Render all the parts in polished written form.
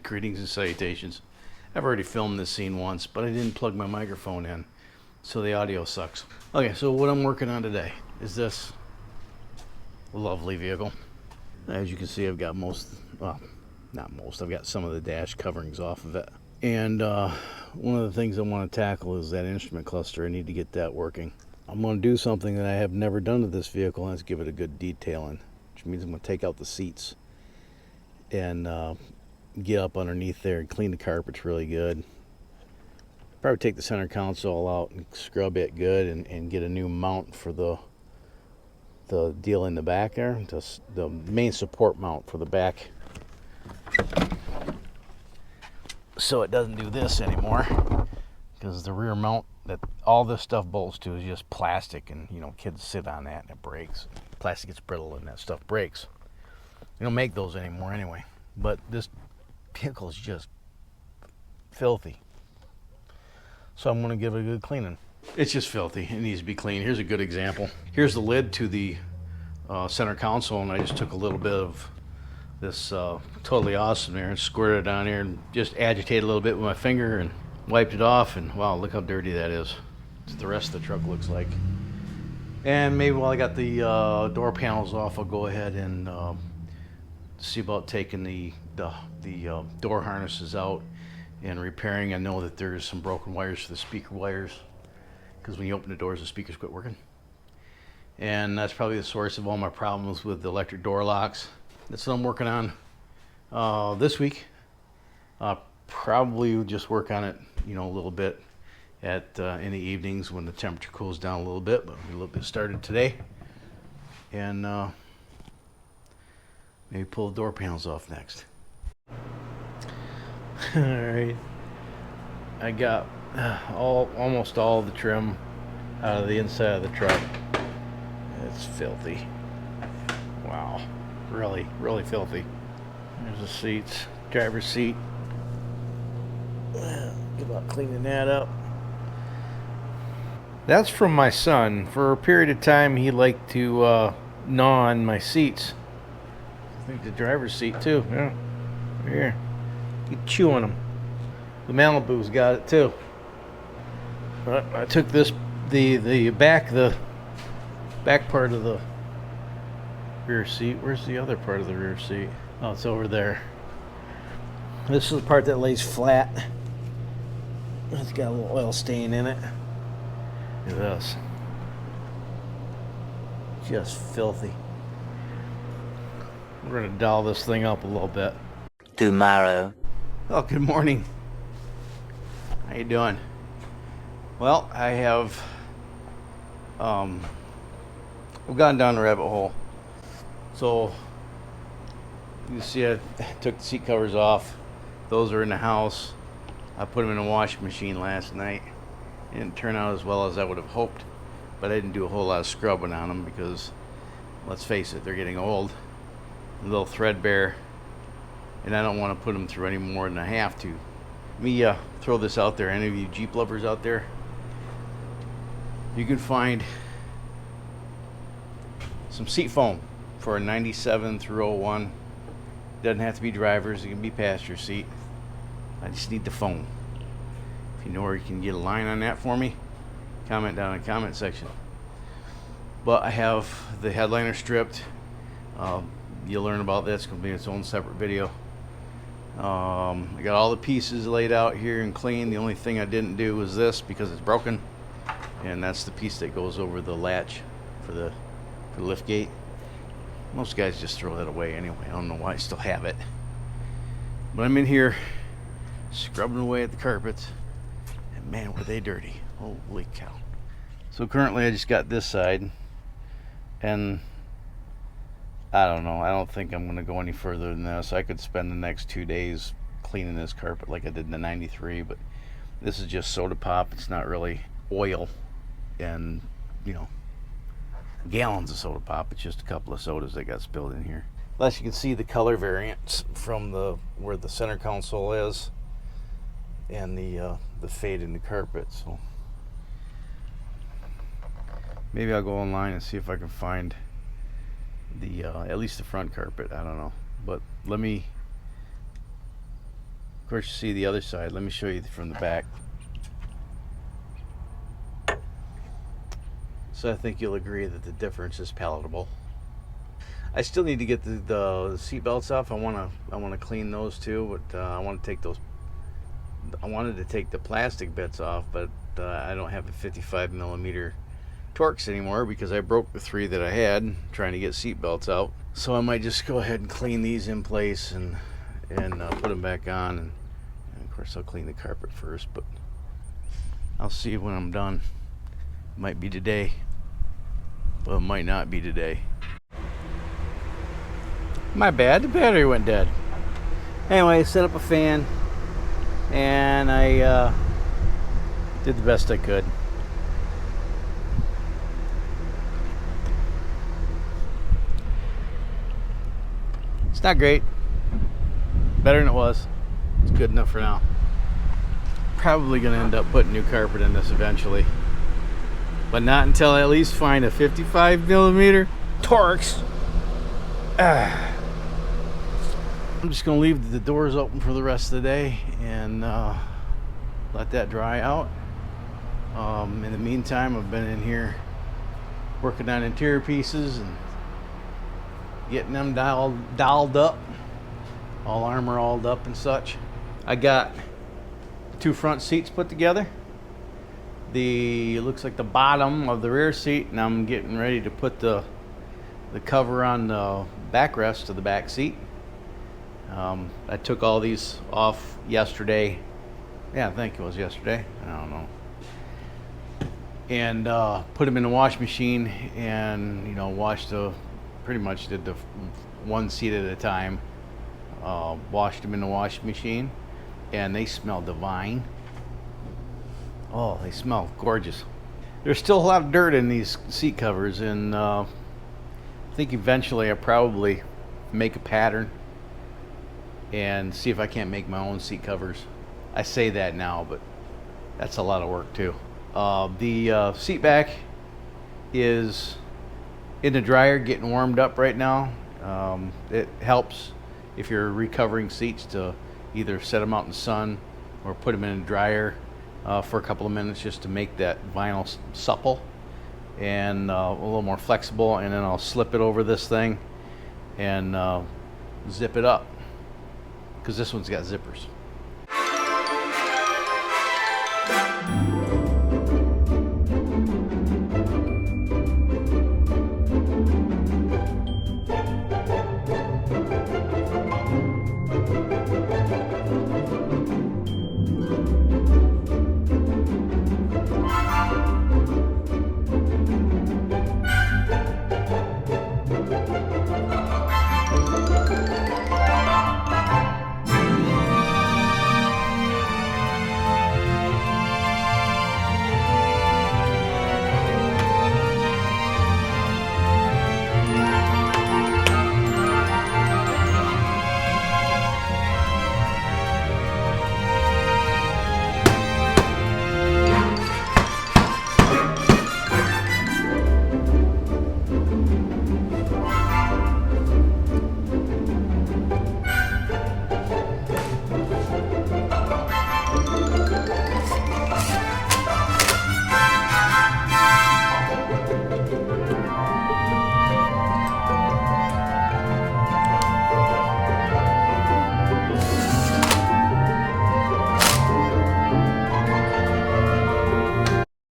Greetings and salutations. I've already filmed this scene once, but I didn't plug my microphone in, so the audio sucks. Okay, so what I'm working on today is this lovely vehicle. As you can see, I've got I've got some of the dash coverings off of it. And one of the things I want to tackle is that instrument cluster. I need to get that working. I'm going to do something that I have never done to this vehicle, and that's give it a good detailing, which means I'm going to take out the seats and get up underneath there and clean the carpets really good. Probably take the center console out and scrub it good and get a new mount for the deal in the back there, the main support mount for the back, so it doesn't do this anymore, because the rear mount that all this stuff bolts to is just plastic, and kids sit on that and it breaks. Plastic gets brittle and that stuff breaks. They don't make those anymore anyway, but this vehicle is just filthy, so I'm going to give it a good cleaning. It's just filthy. It needs to be clean. Here's a good example. Here's the lid to the center console, and I just took a little bit of this Totally Awesome there and squirted it on here and just agitated a little bit with my finger and wiped it off, and wow, look how dirty that is. That's what the rest of the truck looks like. And maybe while I got the door panels off, I'll go ahead and see about taking the door harnesses out and repairing. I know that there's some broken wires for the speaker wires, because when you open the doors, the speakers quit working. And that's probably the source of all my problems with the electric door locks. That's what I'm working on this week. Probably just work on it, a little bit in the evenings when the temperature cools down a little bit, but a little bit started today. And maybe pull the door panels off next. All right. I got almost all the trim out of the inside of the truck. It's filthy. Wow. Really, really filthy. There's the seats. Driver's seat. Good about cleaning that up. That's from my son. For a period of time, he liked to gnaw on my seats. I think the driver's seat too. Yeah. Here. You chew on them. The Malibu's got it too. I took the back part of the rear seat. Where's the other part of the rear seat? Oh, it's over there. This is the part that lays flat. It's got a little oil stain in it. Look at this. Just filthy. We're gonna doll this thing up a little bit. Tomorrow. Oh, good morning. How you doing? Well, I have we've gone down the rabbit hole. So you see, I took the seat covers off. Those are in the house. I put them in a washing machine last night. It didn't turn out as well as I would have hoped, but I didn't do a whole lot of scrubbing on them because, let's face it, they're getting old, a little threadbare, and I don't want to put them through any more than I have to. Let me throw this out there. Any of you Jeep lovers out there, you can find some seat foam for a 97 through 01. Doesn't have to be drivers, it can be passenger seat. I just need the foam. If you know where you can get a line on that for me, comment down in the comment section. But I have the headliner stripped. You'll learn about this. It's going to be its own separate video. I got all the pieces laid out here and clean. The only thing I didn't do was this, because it's broken, and that's the piece that goes over the latch for the lift gate. Most guys just throw that away anyway. I don't know why I still have it. But I'm in here scrubbing away at the carpets, and man, were they dirty. Holy cow. So currently I just got this side, and I don't know. I don't think I'm going to go any further than this. I could spend the next 2 days cleaning this carpet like I did in the 93, but this is just soda pop. It's not really oil and, gallons of soda pop. It's just a couple of sodas that got spilled in here. Plus you can see the color variants from where the center console is and the fade in the carpet. So maybe I'll go online and see if I can find the at least the front carpet. I don't know, but let me course, you see the other side. Let me show you from the back. So I think you'll agree that the difference is palatable. I still need to get the seat belts off. I want to clean those too, but I want to take those. I wanted to take the plastic bits off, but I don't have the 55 millimeter Torx anymore because I broke the 3 that I had trying to get seat belts out. So I might just go ahead and clean these in place and put them back on. And of course, I'll clean the carpet first, but I'll see when I'm done. Might be today, but it might not be today. My bad, the battery went dead. Anyway, I set up a fan and I did the best I could. It's not great. Better than it was. It's good enough for now. Probably gonna end up putting new carpet in this eventually, but not until I at least find a 55 millimeter Torx. I'm just gonna leave the doors open for the rest of the day and let that dry out. In the meantime, I've been in here working on interior pieces and getting them dialed up, all armor alled up and such. I got 2 front seats put together. It looks like the bottom of the rear seat, and I'm getting ready to put the cover on the backrest of the back seat. I took all these off yesterday. Yeah, I think it was yesterday. I don't know. And put them in the wash machine, and pretty much did the one seat at a time. Washed them in the wash machine, and they smell divine. Oh, they smell gorgeous. There's still a lot of dirt in these seat covers, and I think eventually I'll probably make a pattern and see if I can't make my own seat covers. I say that now, but that's a lot of work too. The seat back is in the dryer getting warmed up right now. It helps if you're recovering seats to either set them out in the sun or put them in the dryer for a couple of minutes just to make that vinyl supple and a little more flexible, and then I'll slip it over this thing and zip it up, because this one's got zippers.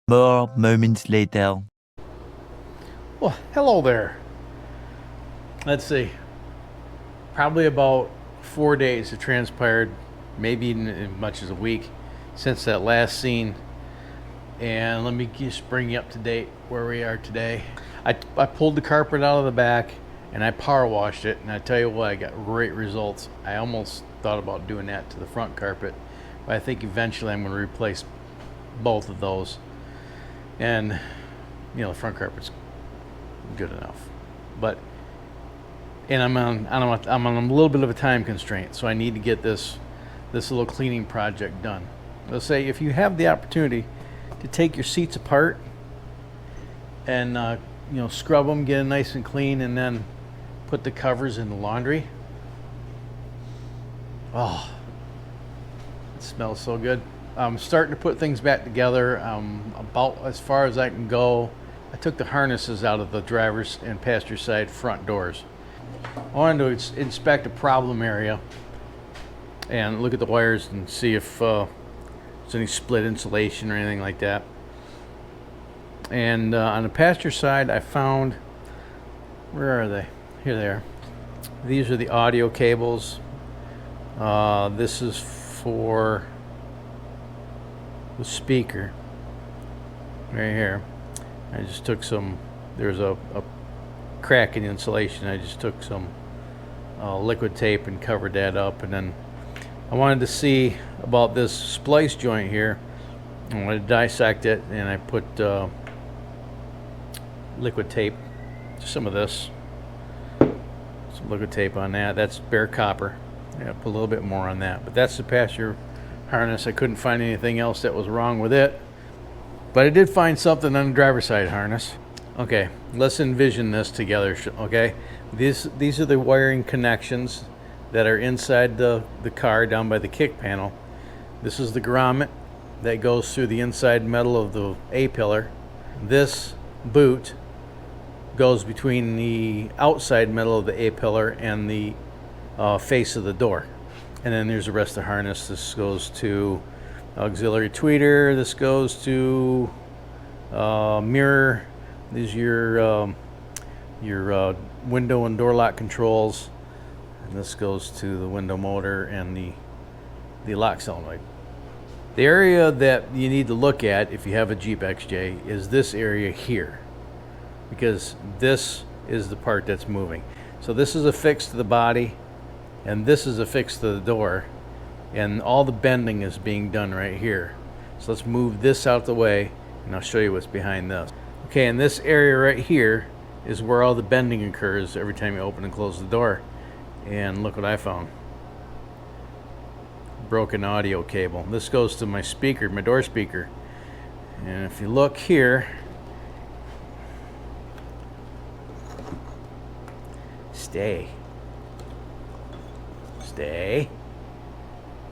More moments later. Well, hello there. Let's see. Probably about 4 days have transpired, maybe even as much as a week, since that last scene. And let me just bring you up to date where we are today. I pulled the carpet out of the back and I power washed it, and I tell you what, I got great results. I almost thought about doing that to the front carpet, but I think eventually I'm going to replace both of those. And the front carpet's good enough, and I'm on a little bit of a time constraint, so I need to get this little cleaning project done. Let's say if you have the opportunity to take your seats apart and scrub them, get them nice and clean, and then put the covers in the laundry. Oh, smells so good. I'm starting to put things back together. About as far as I can go. I took the harnesses out of the driver's and passenger side front doors. I wanted to inspect a problem area and look at the wires and see if there's any split insulation or anything like that. And on the passenger side, I found, where are they? Here they are. These are the audio cables. This is for the speaker right here. I just took some, there's a crack in the insulation. I just took some liquid tape and covered that up, and then I wanted to see about this splice joint here. I wanted to dissect it, and I put liquid tape, just some of this, some liquid tape on that. That's bare copper. Yeah, put a little bit more on that, but that's the passenger harness. I couldn't find anything else that was wrong with it, but I did find something on the driver's side harness. Okay, let's envision this together. Okay, these are the wiring connections that are inside the car down by the kick panel. This is the grommet that goes through the inside metal of the A-pillar. This boot goes between the outside metal of the A-pillar and the face of the door. And then there's the rest of the harness. This goes to auxiliary tweeter. This goes to mirror. These are your window and door lock controls. And this goes to the window motor and the lock solenoid. The area that you need to look at if you have a Jeep XJ is this area here, because this is the part that's moving. So this is affixed to the body, and this is affixed to the door, and all the bending is being done right here. So let's move this out the way, and I'll show you what's behind this. Okay, and this area right here is where all the bending occurs every time you open and close the door. And look what I found. Broken audio cable. This goes to my speaker, my door speaker. And if you look here, stay.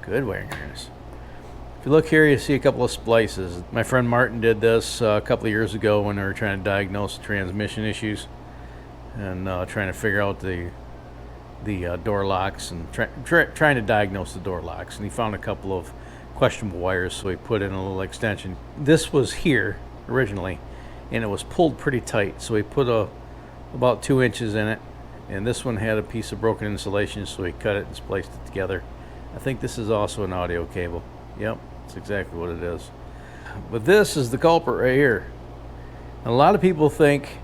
Good wiring harness. If you look here, you see a couple of splices. My friend Martin did this a couple of years ago when they were trying to diagnose transmission issues and trying to figure out the door locks and trying to diagnose the door locks. And he found a couple of questionable wires, so he put in a little extension. This was here originally, and it was pulled pretty tight, so he put about 2 inches in it. And this one had a piece of broken insulation, so he cut it and spliced it together. I think this is also an audio cable. Yep, that's exactly what it is. But this is the culprit right here. And a lot of people think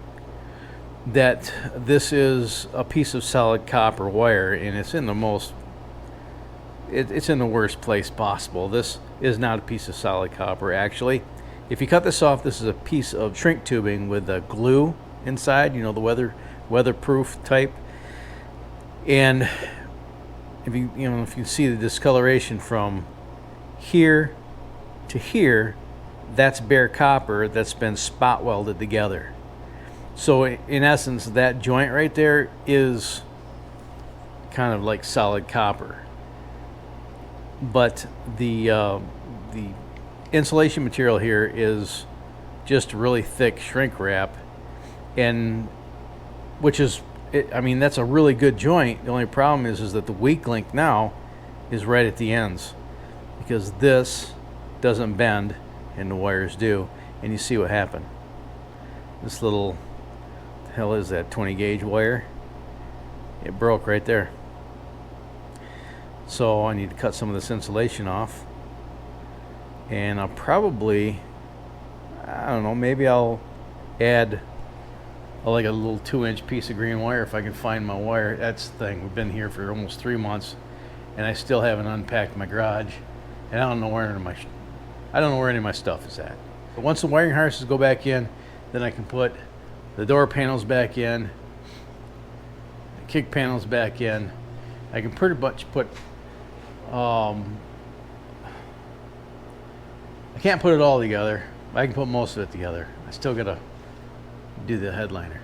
that this is a piece of solid copper wire, and it's in the it's in the worst place possible. This is not a piece of solid copper, actually. If you cut this off, this is a piece of shrink tubing with a glue inside, you know, the weatherproof type. And if you see the discoloration from here to here, that's bare copper that's been spot welded together. So in essence, that joint right there is kind of like solid copper. But the insulation material here is just really thick shrink wrap, and which is, I mean, that's a really good joint. The only problem is that the weak link now is right at the ends, because this doesn't bend and the wires do. And you see what happened. This little, the hell is that, 20 gauge wire? It broke right there. So I need to cut some of this insulation off, and I'll probably, I don't know, maybe I'll add like a little 2-inch piece of green wire if I can find my wire. That's the thing. We've been here for almost 3 months, and I still haven't unpacked my garage, and I don't know where any of my stuff is at. But once the wiring harnesses go back in, then I can put the door panels back in, the kick panels back in. I can pretty much put, I can't put it all together. I can put most of it together. I still gotta do the headliner.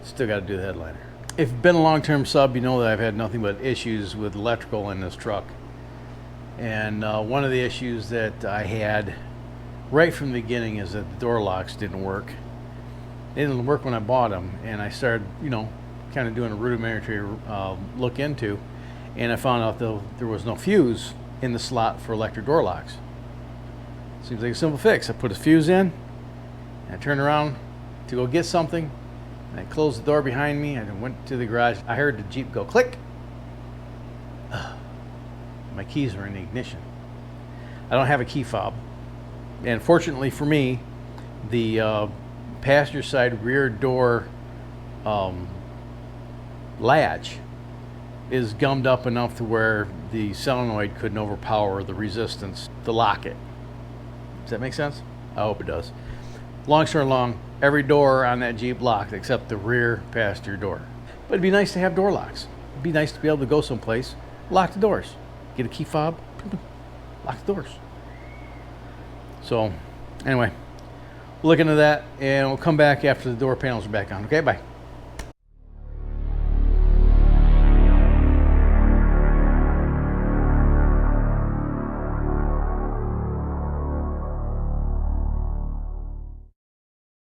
Still gotta do the headliner. If you've been a long-term sub, you know that I've had nothing but issues with electrical in this truck. And one of the issues that I had right from the beginning is that the door locks didn't work. They didn't work when I bought them, and I started, kind of doing a rudimentary look into, and I found out there was no fuse in the slot for electric door locks. Seems like a simple fix. I put a fuse in, and I turned around to go get something, and I closed the door behind me, and I went to the garage. I heard the Jeep go click. My keys were in the ignition. I don't have a key fob, and fortunately for me, the passenger side rear door latch is gummed up enough to where the solenoid couldn't overpower the resistance to lock it. Does that make sense? I hope it does. Long story long, every door on that Jeep locked except the rear passenger door. But it'd be nice to have door locks. It'd be nice to be able to go someplace, lock the doors, get a key fob, lock the doors. So anyway, we'll look into that, and we'll come back after the door panels are back on. Okay, bye.